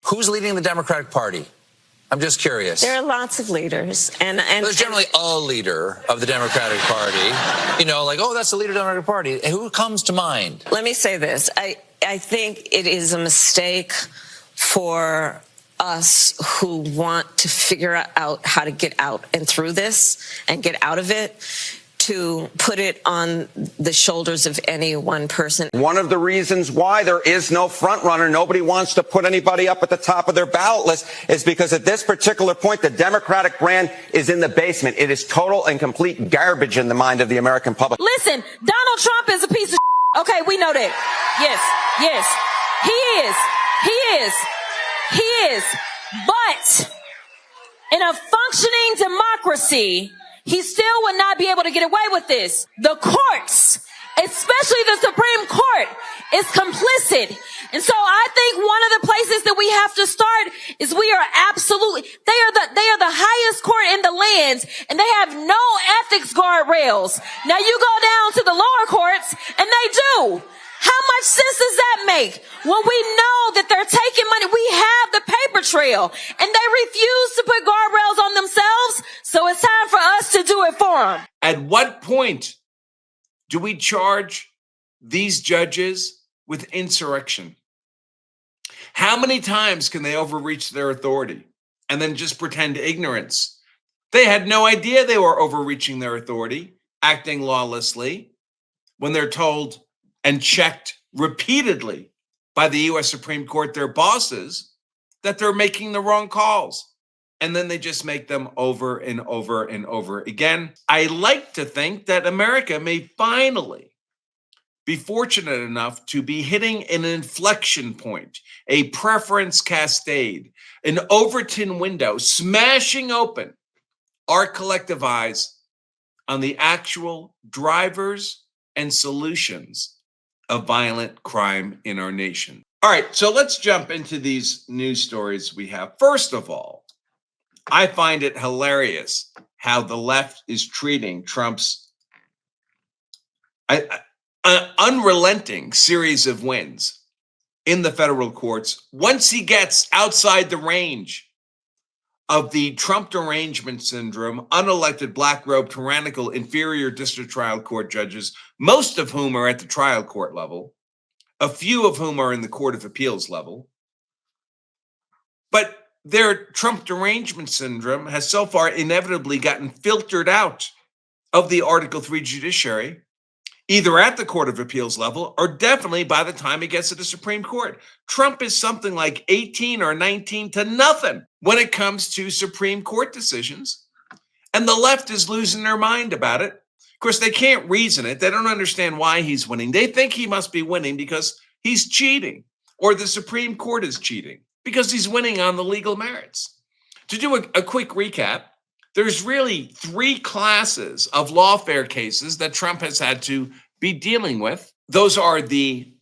Who's leading the Democratic Party? I'm just curious. There are lots of leaders. And there's generally a leader of the Democratic Party. You know, like, oh, that's the leader of the Democratic Party. And who comes to mind? Let me say this. I think it is a mistake for us who want to figure out how to get out and through this and get out of it, to put it on the shoulders of any one person. One of the reasons why there is no front runner, nobody wants to put anybody up at the top of their ballot list, is because at this particular point, the Democratic brand is in the basement. It is total and complete garbage in the mind of the American public. Listen, Donald Trump is a piece of shit. Okay, we know that. Yes, he is. But in a functioning democracy, he still would not be able to get away with this. The courts, especially the Supreme Court, is complicit. And so I think one of the places that we have to start is they are the highest court in the land, and they have no ethics guardrails. Now you go down to the lower courts and they do. How much sense does that make? When we know that they're taking money, we have the paper trail, and they refuse to put guardrails on themselves, so it's time for us to do it for them. At what point do we charge these judges with insurrection? How many times can they overreach their authority and then just pretend ignorance? They had no idea they were overreaching their authority, acting lawlessly, when they're told and checked repeatedly by the U.S. Supreme Court, their bosses, that they're making the wrong calls. And then they just make them over and over and over again. I like to think that America may finally be fortunate enough to be hitting an inflection point, a preference cascade, an Overton window, smashing open our collective eyes on the actual drivers and solutions of violent crime in our nation. All right, so let's jump into these news stories we have. First of all, I find it hilarious how the left is treating Trump's unrelenting series of wins in the federal courts once he gets outside the range of the Trump derangement syndrome, unelected, black-robed, tyrannical, inferior district trial court judges, most of whom are at the trial court level, a few of whom are in the Court of Appeals level. But their Trump derangement syndrome has so far inevitably gotten filtered out of the Article III judiciary, either at the Court of Appeals level or definitely by the time he gets to the Supreme Court. Trump is something like 18 or 19 to nothing when it comes to Supreme Court decisions. And the left is losing their mind about it. Of course, they can't reason it. They don't understand why he's winning. They think he must be winning because he's cheating, or the Supreme Court is cheating because he's winning on the legal merits. To do a quick recap, there's really three classes of lawfare cases that Trump has had to be dealing with. Those are the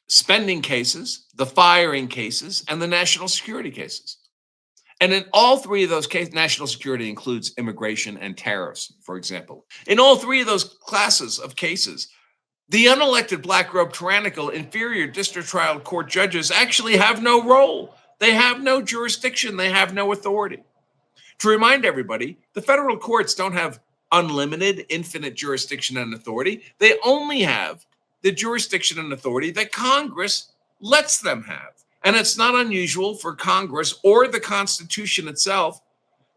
spending cases, the firing cases, and the national security cases. And in all three of those cases, national security includes immigration and tariffs, for example. In all three of those classes of cases, the unelected, black-robed, tyrannical, inferior district trial court judges actually have no role. They have no jurisdiction. They have no authority. To remind everybody, the federal courts don't have unlimited, infinite jurisdiction and authority. They only have the jurisdiction and authority that Congress lets them have. And it's not unusual for Congress or the Constitution itself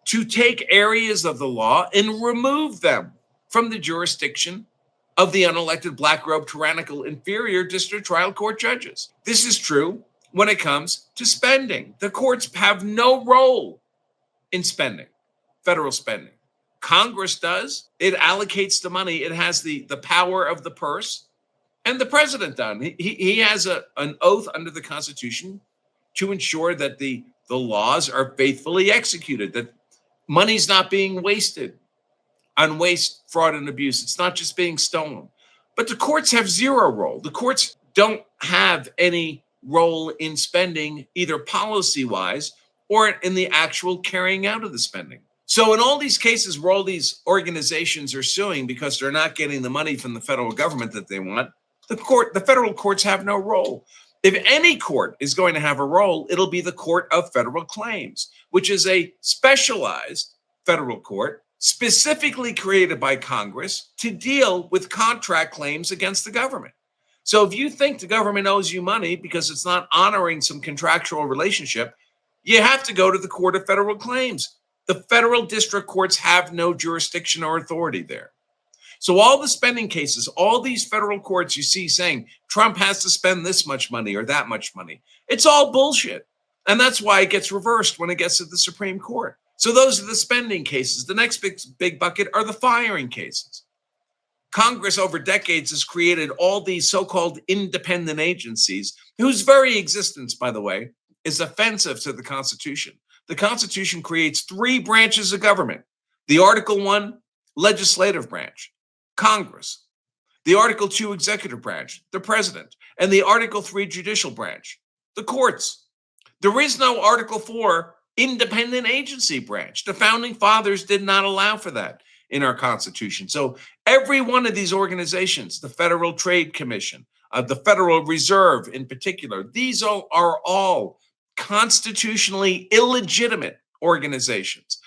to take areas of the law and remove them from the jurisdiction of the unelected, black-robed, tyrannical, inferior district trial court judges. This is true when it comes to spending. The courts have no role in spending, federal spending. Congress does. It allocates the money. It has the power of the purse. And the president does. He has an oath under the Constitution to ensure that the laws are faithfully executed, that money's not being wasted on waste, fraud, and abuse. It's not just being stolen. But the courts have zero role. The courts don't have any role in spending, either policy-wise or in the actual carrying out of the spending. So in all these cases where all these organizations are suing because they're not getting the money from the federal government that they want, the federal courts have no role. If any court is going to have a role, it'll be the Court of Federal Claims, which is a specialized federal court specifically created by Congress to deal with contract claims against the government. So if you think the government owes you money because it's not honoring some contractual relationship, you have to go to the Court of Federal Claims. The federal district courts have no jurisdiction or authority there. So all the spending cases, all these federal courts you see saying Trump has to spend this much money or that much money, it's all bullshit. And that's why it gets reversed when it gets to the Supreme Court. So those are the spending cases. The next big bucket are the firing cases. Congress over decades has created all these so-called independent agencies whose very existence, by the way, is offensive to the Constitution. The Constitution creates 3 branches of government: the Article 1 legislative branch, Congress; the Article 2 executive branch, the president; and the Article 3 judicial branch, the courts. There is no Article 4 independent agency branch. The founding fathers did not allow for that in our Constitution. So every one of these organizations, the Federal Trade Commission, the Federal Reserve in particular, these are all constitutionally illegitimate organizations.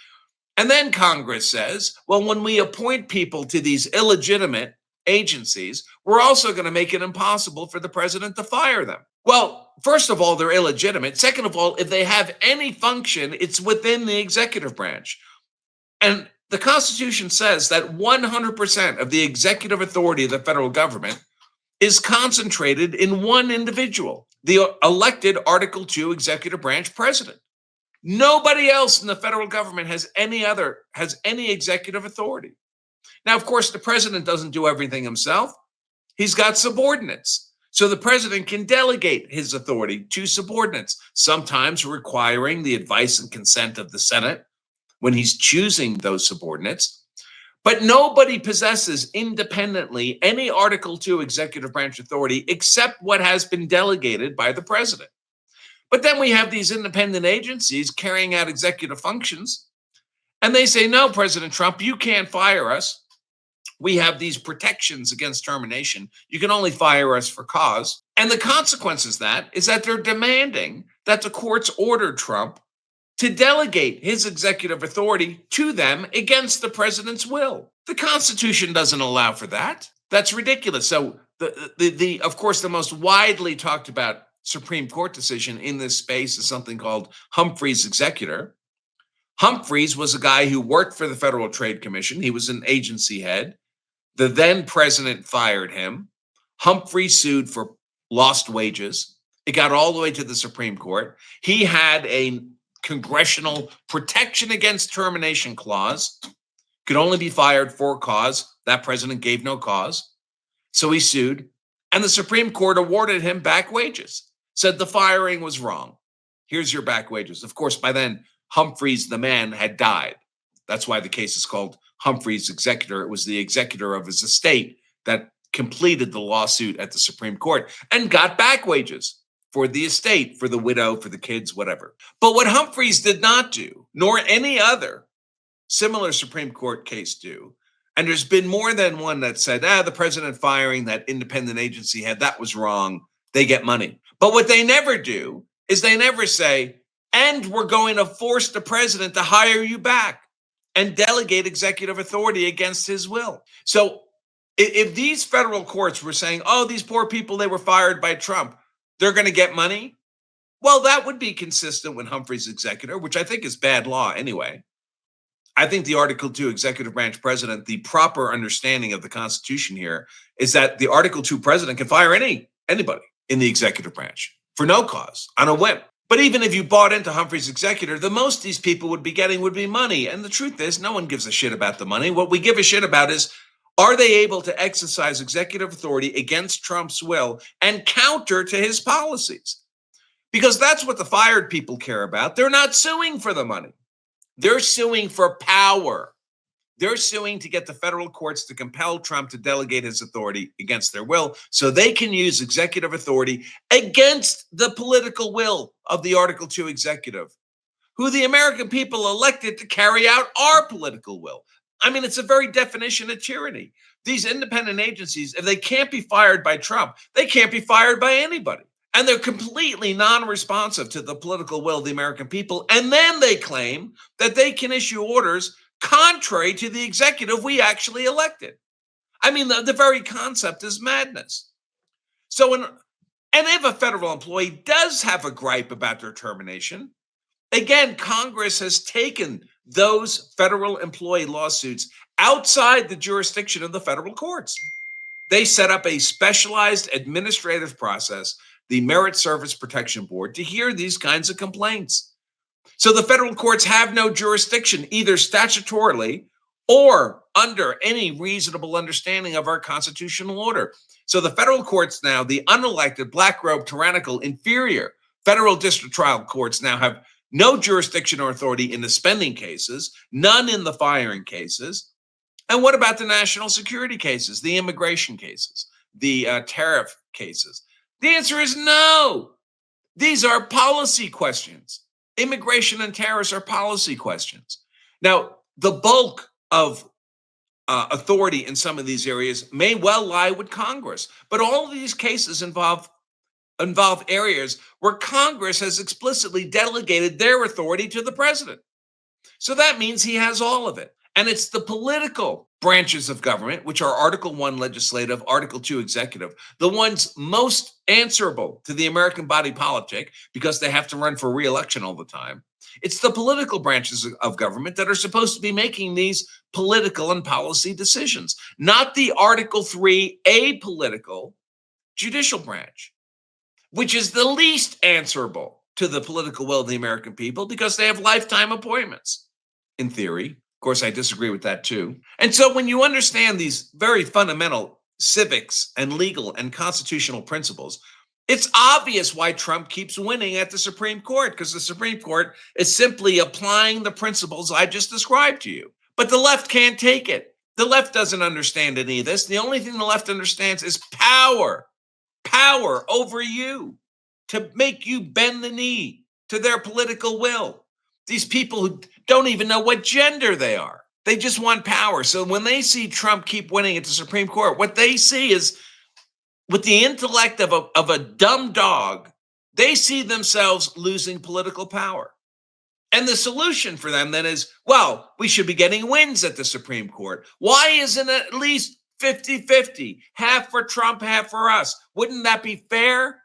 And then Congress says, well, when we appoint people to these illegitimate agencies, we're also going to make it impossible for the president to fire them. Well, first of all, they're illegitimate. Second of all, if they have any function, it's within the executive branch. And the Constitution says that 100% of the executive authority of the federal government is concentrated in one individual, the elected Article 2 executive branch president. Nobody else in the federal government has any executive authority. Now, of course, the president doesn't do everything himself. He's got subordinates. So the president can delegate his authority to subordinates, sometimes requiring the advice and consent of the Senate when he's choosing those subordinates. But nobody possesses independently any Article 2 executive branch authority except what has been delegated by the president. But then we have these independent agencies carrying out executive functions, and they say, no, President Trump, you can't fire us. We have these protections against termination. You can only fire us for cause. And the consequence is that they're demanding that the courts order Trump to delegate his executive authority to them against the president's will. The Constitution doesn't allow for that. That's ridiculous. So of course, the most widely talked about Supreme Court decision in this space is something called Humphrey's Executor. Humphreys was a guy who worked for the Federal Trade Commission. He was an agency head. The then president fired him. Humphrey sued for lost wages. It got all the way to the Supreme Court. He had a congressional protection against termination clause, could only be fired for cause. That president gave no cause. So he sued, and the Supreme Court awarded him back wages, said the firing was wrong. Here's your back wages. Of course, by then, Humphreys, the man, had died. That's why the case is called Humphrey's Executor. It was the executor of his estate that completed the lawsuit at the Supreme Court and got back wages for the estate, for the widow, for the kids, whatever. But what Humphreys did not do, nor any other similar Supreme Court case do, and there's been more than one that said, the president firing that independent agency head, that was wrong. They get money. But what they never do is they never say, and we're going to force the president to hire you back and delegate executive authority against his will. So if these federal courts were saying, these poor people, they were fired by Trump, they're going to get money, well, that would be consistent with Humphrey's Executor, which I think is bad law anyway. I think the Article 2 executive branch president, the proper understanding of the Constitution here is that the Article 2 president can fire anybody in the executive branch for no cause, on a whim. But even if you bought into Humphrey's Executor, the most these people would be getting would be money. And the truth is, no one gives a shit about the money. What we give a shit about is, are they able to exercise executive authority against Trump's will and counter to his policies? Because that's what the fired people care about. They're not suing for the money. They're suing for power. They're suing to get the federal courts to compel Trump to delegate his authority against their will so they can use executive authority against the political will of the Article 2 executive, who the American people elected to carry out our political will. I mean, it's a very definition of tyranny. These independent agencies, if they can't be fired by Trump, they can't be fired by anybody. And they're completely non-responsive to the political will of the American people. And then they claim that they can issue orders contrary to the executive we actually elected. I mean, the very concept is madness. So, and if a federal employee does have a gripe about their termination, again, Congress has taken those federal employee lawsuits outside the jurisdiction of the federal courts. They set up a specialized administrative process, the Merit Service Protection Board, to hear these kinds of complaints. So the federal courts have no jurisdiction, either statutorily or under any reasonable understanding of our constitutional order. So the federal courts now, the unelected, black-robed, tyrannical, inferior federal district trial courts now have no jurisdiction or authority in the spending cases, none in the firing cases. And what about the national security cases, the immigration cases, the tariff cases? The answer is no. These are policy questions. Immigration and tariffs are policy questions. Now, the bulk of authority in some of these areas may well lie with Congress, but all of these cases involve areas where Congress has explicitly delegated their authority to the president. So that means he has all of it. And it's the political branches of government, which are Article 1 legislative, Article 2 executive, the ones most answerable to the American body politic because they have to run for re-election all the time. It's the political branches of government that are supposed to be making these political and policy decisions, not the Article 3 apolitical judicial branch, which is the least answerable to the political will of the American people because they have lifetime appointments, in theory. Of course, I disagree with that too. And so when you understand these very fundamental civics and legal and constitutional principles, it's obvious why Trump keeps winning at the Supreme Court, because the Supreme Court is simply applying the principles I just described to you. But the left can't take it. The left doesn't understand any of this. The only thing the left understands is power over you, to make you bend the knee to their political will. These people who don't even know what gender they are, they just want power. So when they see Trump keep winning at the Supreme Court, what they see is, with the intellect of a dumb dog, they see themselves losing political power. And the solution for them then is, well, we should be getting wins at the Supreme Court. Why isn't it at least 50-50, half for Trump, half for us? Wouldn't that be fair?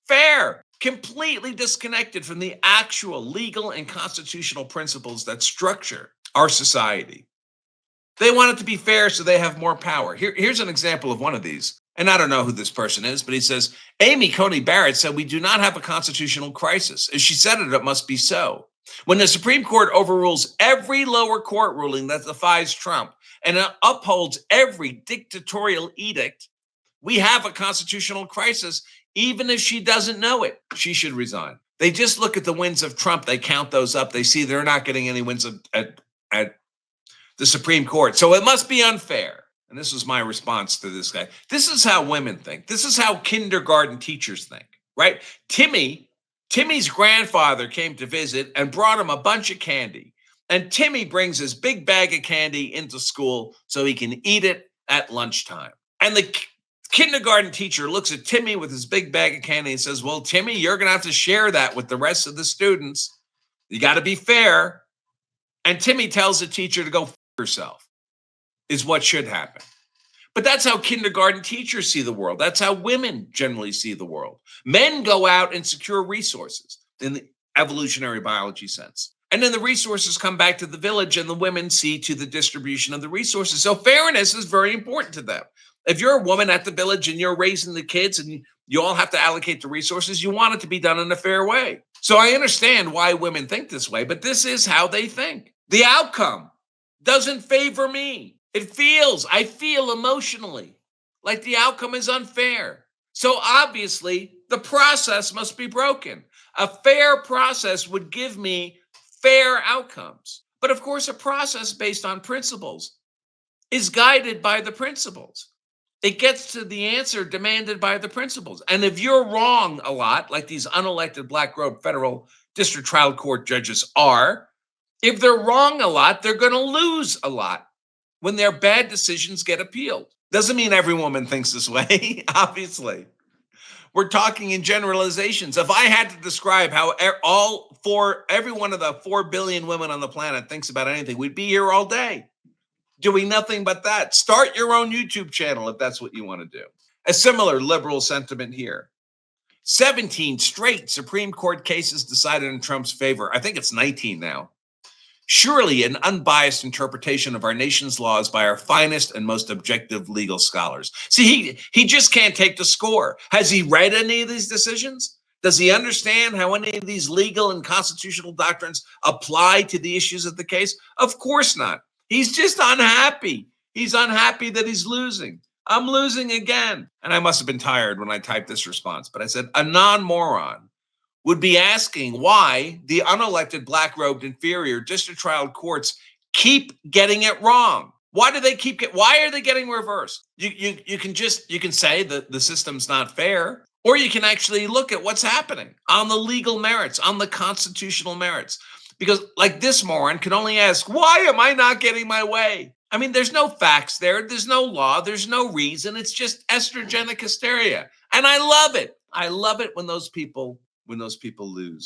Fair. Completely disconnected from the actual legal and constitutional principles that structure our society. They want it to be fair so they have more power. Here's an example of one of these. And I don't know who this person is, but he says, Amy Coney Barrett said we do not have a constitutional crisis. As she said it, it must be so. When the Supreme Court overrules every lower court ruling that defies Trump and upholds every dictatorial edict, we have a constitutional crisis. Even if she doesn't know it, she should resign. They just look at the wins of Trump. They count those up. They see they're not getting any wins at the Supreme Court. So it must be unfair. And this was my response to this guy. This is how women think. This is how kindergarten teachers think, right? Timmy's grandfather came to visit and brought him a bunch of candy. And Timmy brings his big bag of candy into school so he can eat it at lunchtime. And the kindergarten teacher looks at Timmy with his big bag of candy and says, well, Timmy, you're going to have to share that with the rest of the students. You got to be fair. And Timmy tells the teacher to go f herself, is what should happen. But that's how kindergarten teachers see the world. That's how women generally see the world. Men go out and secure resources in the evolutionary biology sense. And then the resources come back to the village and the women see to the distribution of the resources. So fairness is very important to them. If you're a woman at the village and you're raising the kids and you all have to allocate the resources, you want it to be done in a fair way. So I understand why women think this way, but this is how they think. The outcome doesn't favor me. I feel emotionally like the outcome is unfair. So obviously the process must be broken. A fair process would give me fair outcomes. But of course, a process based on principles is guided by the principles. It gets to the answer demanded by the principles. And if you're wrong a lot, like these unelected black-robed federal district trial court judges are, if they're wrong a lot, they're going to lose a lot when their bad decisions get appealed. Doesn't mean every woman thinks this way, obviously. We're talking in generalizations. If I had to describe how every one of the 4 billion women on the planet thinks about anything, we'd be here all day doing nothing but that. Start your own YouTube channel if that's what you want to do. A similar liberal sentiment here. 17 straight Supreme Court cases decided in Trump's favor. I think it's 19 now. Surely an unbiased interpretation of our nation's laws by our finest and most objective legal scholars. See, he just can't take the score. Has he read any of these decisions? Does he understand how any of these legal and constitutional doctrines apply to the issues of the case? Of course not. He's just unhappy. He's unhappy that he's losing. I'm losing again. And I must have been tired when I typed this response, but I said, a non-moron would be asking why the unelected black-robed inferior district trial courts keep getting it wrong. Why do they why are they getting reversed? You can say that the system's not fair, or you can actually look at what's happening on the legal merits, on the constitutional merits. Because like this moron can only ask, why am I not getting my way? I mean, there's no facts there. There's no law. There's no reason. It's just estrogenic hysteria. And I love it. I love it when those people lose.